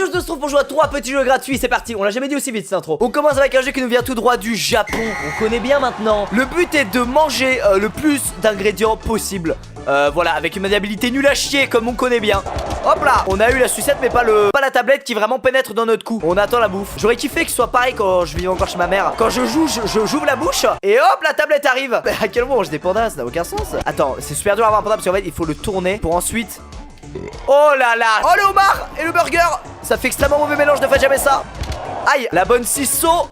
tous, on se retrouve pour jouer à 3 petits jeux gratuits, c'est parti, on l'a jamais dit aussi vite cette intro. On commence avec un jeu qui nous vient tout droit du Japon, on connaît bien maintenant. Le but est de manger le plus d'ingrédients possible. Voilà, avec une maniabilité nulle à chier comme on connaît bien. Hop là, on a eu la sucette mais pas la tablette qui vraiment pénètre dans notre cou. On attend la bouffe. J'aurais kiffé que ce soit pareil quand je vivais encore chez ma mère. Quand je joue, j'ouvre la bouche et hop, la tablette arrive. Mais à quel moment je des pandas, ça n'a aucun sens. Attends, c'est super dur à avoir un panda parce qu'en fait il faut le tourner pour ensuite... Oh là là. Oh le homard et le burger. Ça fait extrêmement mauvais mélange, ne faites jamais ça. Aïe, la bonne ciseau.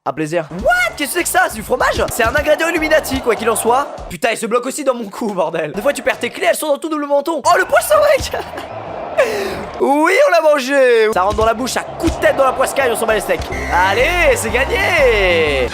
Un plaisir. What? Qu'est-ce que c'est que ça? C'est du fromage? C'est un ingrédient Illuminati, quoi qu'il en soit. Putain, il se bloque aussi dans mon cou, bordel. Des fois, tu perds tes clés, elles sont dans tout double menton. Oh, le poisson, mec. Oui, on l'a mangé. Ça rentre dans la bouche, à coup de tête dans la poiscaille, on s'en bat les steaks. Allez, c'est gagné.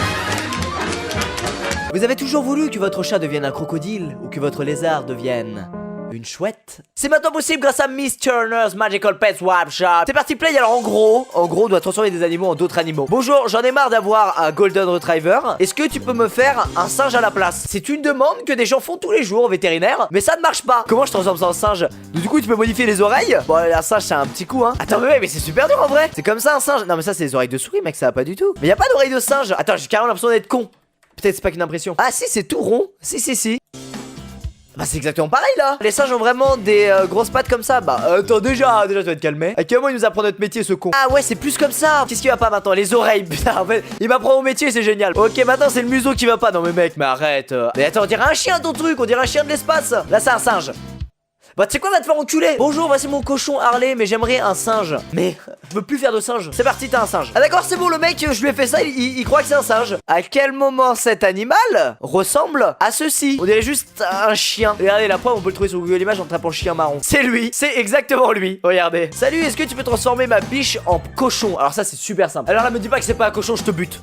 Vous avez toujours voulu que votre chat devienne un crocodile ou que votre lézard devienne... une chouette? C'est maintenant possible grâce à Miss Turner's Magical Pet Swap Shop. C'est parti play. Alors en gros, on doit transformer des animaux en d'autres animaux. Bonjour, j'en ai marre d'avoir un Golden Retriever. Est-ce que tu peux me faire un singe à la place? C'est une demande que des gens font tous les jours au vétérinaire, mais ça ne marche pas. Comment je transforme ça en singe? Du coup, tu peux modifier les oreilles. Bon, un singe, c'est un petit coup, hein. Attends, mais c'est super dur en vrai. C'est comme ça un singe. Non, mais ça, c'est les oreilles de souris, mec, ça va pas du tout. Mais y a pas d'oreilles de singe. Attends, j'ai carrément l'impression d'être con. Peut-être c'est pas qu'une impression. Ah si, c'est tout rond. Si. Bah c'est exactement pareil là. Les singes ont vraiment des grosses pattes comme ça. Bah attends, déjà tu vas te calmer. À quel moment il nous apprend notre métier, ce con? Ah ouais, c'est plus comme ça. Qu'est-ce qui va pas maintenant? Les oreilles. Putain, en fait il m'apprend mon métier, c'est génial. Ok, maintenant c'est le museau qui va pas. Non mais mec, mais arrête. Mais attends, on dirait un chien ton truc. On dirait un chien de l'espace. Là c'est un singe. Bah tu sais quoi, va te faire enculer. Bonjour, voici mon cochon Harley, mais j'aimerais un singe. Mais je veux plus faire de singe. C'est parti, t'as un singe. Ah d'accord, c'est bon, le mec, je lui ai fait ça, il croit que c'est un singe. À quel moment cet animal ressemble à ceci? On dirait juste un chien. Regardez, la preuve, on peut le trouver sur Google Images en tapant chien marron. C'est lui, c'est exactement lui. Regardez. Salut, est-ce que tu peux transformer ma biche en cochon? Alors ça, c'est super simple. Alors là, me dis pas que c'est pas un cochon, je te bute.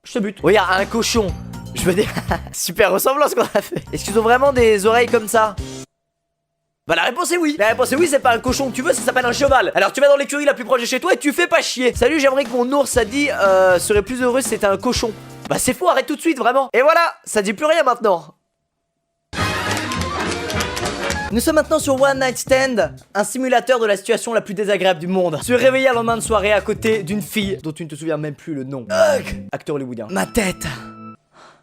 Je te bute. Regarde, un cochon. Je veux dire, super ressemblance qu'on a fait. Est-ce qu'ils ont vraiment des oreilles comme ça? Bah la réponse est oui. La réponse est oui, c'est pas un cochon que tu veux, ça s'appelle un cheval. Alors tu vas dans l'écurie la plus proche de chez toi et tu fais pas chier. Salut, j'aimerais que mon ours, ça dit, serait plus heureux si c'était un cochon. Bah c'est faux, arrête tout de suite, vraiment. Et voilà, ça dit plus rien maintenant. Nous sommes maintenant sur One Night Stand, un simulateur de la situation la plus désagréable du monde. Se réveiller à lendemain de soirée à côté d'une fille dont tu ne te souviens même plus le nom. Acteur hollywoodien. Ma tête,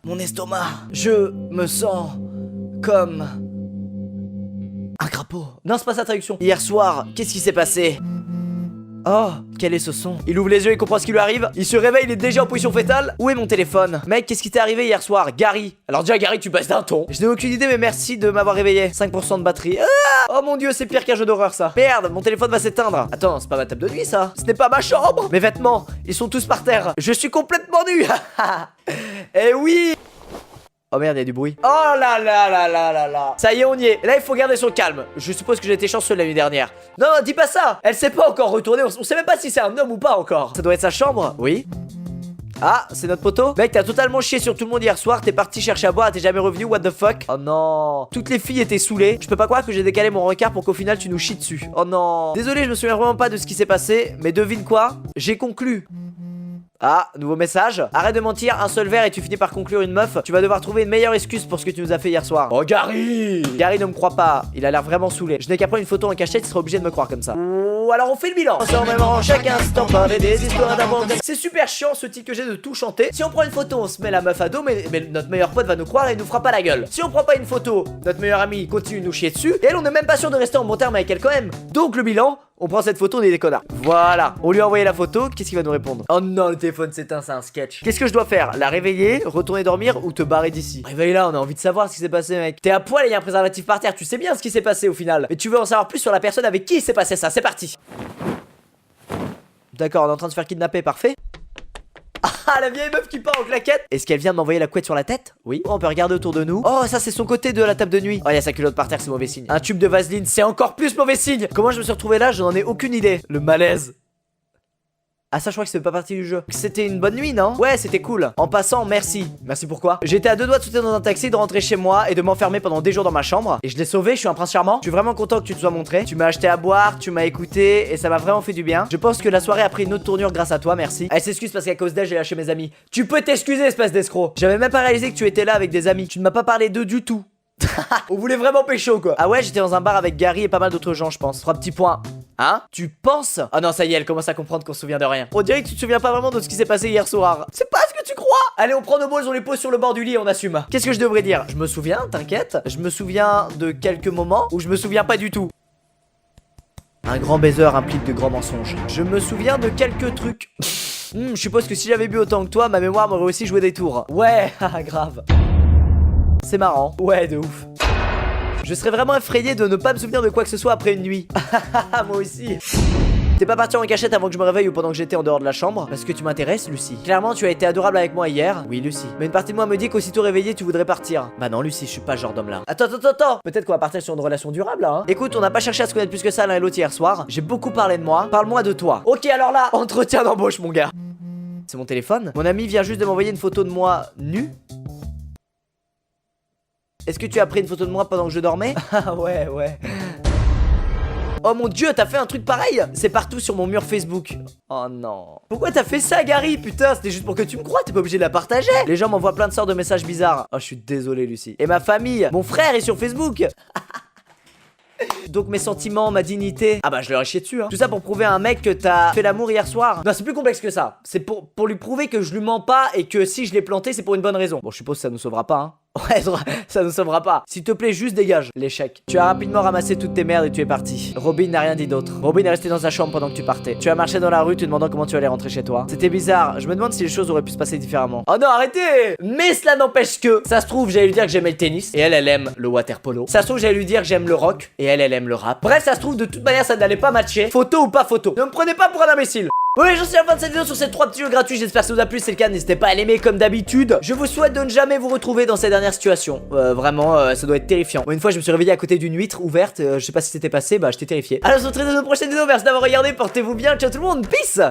mon estomac, je me sens comme... un crapaud. Non, c'est pas sa traduction. Hier soir, qu'est-ce qui s'est passé? Oh, quel est ce son? Il ouvre les yeux, il comprend ce qui lui arrive. Il se réveille, il est déjà en position fétale. Où est mon téléphone? Mec, qu'est-ce qui t'est arrivé hier soir? Gary. Alors déjà, Gary, tu passes d'un ton. Je n'ai aucune idée, mais merci de m'avoir réveillé. 5% de batterie. Ah, oh mon dieu, c'est pire qu'un jeu d'horreur ça. Merde, mon téléphone va s'éteindre. Attends, c'est pas ma table de nuit ça. Ce n'est pas ma chambre. Mes vêtements, ils sont tous par terre. Je suis complètement nu. Eh oui. Oh merde, il y a du bruit. Oh là là là là là là. Ça y est, on y est. Là, il faut garder son calme. Je suppose que j'ai été chanceux la nuit dernière. Non, dis pas ça. Elle s'est pas encore retournée. On sait même pas si c'est un homme ou pas encore. Ça doit être sa chambre. Oui. Ah, c'est notre poteau. Mec, t'as totalement chié sur tout le monde hier soir. T'es parti chercher à boire, t'es jamais revenu. What the fuck? Oh non. Toutes les filles étaient saoulées. Je peux pas croire que j'ai décalé mon regard pour qu'au final tu nous chies dessus. Oh non. Désolé, je me souviens vraiment pas de ce qui s'est passé. Mais devine quoi? J'ai conclu. Ah, nouveau message. Arrête de mentir, un seul verre et tu finis par conclure une meuf. Tu vas devoir trouver une meilleure excuse pour ce que tu nous as fait hier soir. Oh Gary. Gary ne me croit pas, il a l'air vraiment saoulé. Je n'ai qu'à prendre une photo en cachette, il sera obligé de me croire comme ça. Ou alors on fait le bilan. On s'en mémorant chaque instant, parler des histoires d'amour. C'est super chiant ce titre que j'ai de tout chanter. Si on prend une photo, on se met la meuf à dos, mais notre meilleur pote va nous croire et il nous fera pas la gueule. Si on prend pas une photo, notre meilleur ami continue de nous chier dessus. Et elle, on n'est même pas sûr de rester en bon terme avec elle quand même. Donc le bilan, on prend cette photo, on est des connards. Voilà, on lui a envoyé la photo, qu'est-ce qu'il va nous répondre? Oh non, le téléphone s'éteint, c'est un sketch. Qu'est-ce que je dois faire? La réveiller, retourner dormir ou te barrer d'ici? Réveille-la, on a envie de savoir ce qui s'est passé, mec. T'es à poil et il y a un préservatif par terre, tu sais bien ce qui s'est passé au final. Mais tu veux en savoir plus sur la personne avec qui s'est passé ça, c'est parti. D'accord, on est en train de se faire kidnapper, parfait. Ah, la vieille meuf qui part en claquette. Est-ce qu'elle vient de m'envoyer la couette sur la tête? Oui. Oh, on peut regarder autour de nous. Oh, ça c'est son côté de la table de nuit. Oh, il y a sa culotte par terre, c'est mauvais signe. Un tube de vaseline, c'est encore plus mauvais signe. Comment je me suis retrouvé là? Je n'en ai aucune idée. Le malaise. Ah ça je crois que c'était pas partie du jeu. C'était une bonne nuit non? Ouais c'était cool. En passant merci. Merci pourquoi? J'étais à deux doigts de sauter dans un taxi, de rentrer chez moi et de m'enfermer pendant des jours dans ma chambre. Et je l'ai sauvé, je suis un prince charmant. Je suis vraiment content que tu te sois montré. Tu m'as acheté à boire, tu m'as écouté et ça m'a vraiment fait du bien. Je pense que la soirée a pris une autre tournure grâce à toi, merci. Elle s'excuse parce qu'à cause d'elle j'ai lâché mes amis. Tu peux t'excuser espèce d'escroc. J'avais même pas réalisé que tu étais là avec des amis. Tu ne m'as pas parlé d'eux du tout. On voulait vraiment pécho quoi. Ah ouais j'étais dans un bar avec Gary et pas mal d'autres gens je pense. 3 petits points. Hein? Tu penses? Ah non, ça y est, elle commence à comprendre qu'on se souvient de rien. On dirait que tu te souviens pas vraiment de ce qui s'est passé hier soir. C'est pas ce que tu crois. Allez, on prend nos balls, on les pose sur le bord du lit et on assume. Qu'est-ce que je devrais dire? Je me souviens, t'inquiète. Je me souviens de quelques moments où je me souviens pas du tout. Un grand baiser implique de grands mensonges. Je me souviens de quelques trucs. Je suppose que si j'avais bu autant que toi, ma mémoire m'aurait aussi joué des tours. Ouais, grave. C'est marrant. Ouais, de ouf. Je serais vraiment effrayé de ne pas me souvenir de quoi que ce soit après une nuit. Moi aussi. T'es pas parti en cachette avant que je me réveille ou pendant que j'étais en dehors de la chambre? Parce que tu m'intéresses, Lucie. Clairement, tu as été adorable avec moi hier. Oui, Lucie. Mais une partie de moi me dit qu'aussitôt réveillé, tu voudrais partir. Bah non, Lucie, je suis pas ce genre d'homme là. Attends. Peut-être qu'on va partir sur une relation durable là, hein. Écoute, on n'a pas cherché à se connaître plus que ça l'un et l'autre hier soir. J'ai beaucoup parlé de moi. Parle-moi de toi. Ok, alors là, entretien d'embauche, mon gars. C'est mon téléphone. Mon ami vient juste de m'envoyer une photo de moi nu. Est-ce que tu as pris une photo de moi pendant que je dormais? Ah ouais. Oh mon dieu, t'as fait un truc pareil? C'est partout sur mon mur Facebook. Oh non. Pourquoi t'as fait ça, Gary? Putain, c'était juste pour que tu me crois, t'es pas obligé de la partager. Les gens m'envoient plein de sortes de messages bizarres. Oh, je suis désolé, Lucie. Et ma famille, mon frère est sur Facebook. Donc mes sentiments, ma dignité. Ah bah je leur ai chié dessus hein. Tout ça pour prouver à un mec que t'as fait l'amour hier soir. Non, c'est plus complexe que ça. C'est pour lui prouver que je lui mens pas et que si je l'ai planté c'est pour une bonne raison. Bon, je suppose que ça nous sauvera pas hein. Ouais, ça nous sauvera pas. S'il te plaît, juste dégage. L'échec. Tu as rapidement ramassé toutes tes merdes et tu es parti. Robin n'a rien dit d'autre. Robin est resté dans sa chambre pendant que tu partais. Tu as marché dans la rue te demandant comment tu allais rentrer chez toi. C'était bizarre. Je me demande si les choses auraient pu se passer différemment. Oh non, arrêtez. Mais cela n'empêche que ça se trouve, j'allais lui dire que j'aimais le tennis et elle aime le water polo. Ça se trouve, j'allais lui dire que j'aime le rock et elle aime le rap. Bref, ça se trouve, de toute manière, ça n'allait pas matcher. Photo ou pas photo. Ne me prenez pas pour un imbécile. Oui, j'en suis à la fin de cette vidéo sur ces 3 petits jeux gratuits. J'espère que ça vous a plu. Si c'est le cas, n'hésitez pas à l'aimer comme d'habitude. Je vous souhaite de ne jamais vous retrouver dans cette dernière situation. Vraiment, ça doit être terrifiant. Bon, une fois, je me suis réveillé à côté d'une huître ouverte. Je sais pas si c'était passé, bah j'étais terrifié. Alors, on se retrouve dans une prochaine vidéo. Merci d'avoir regardé. Portez-vous bien. Ciao tout le monde. Peace.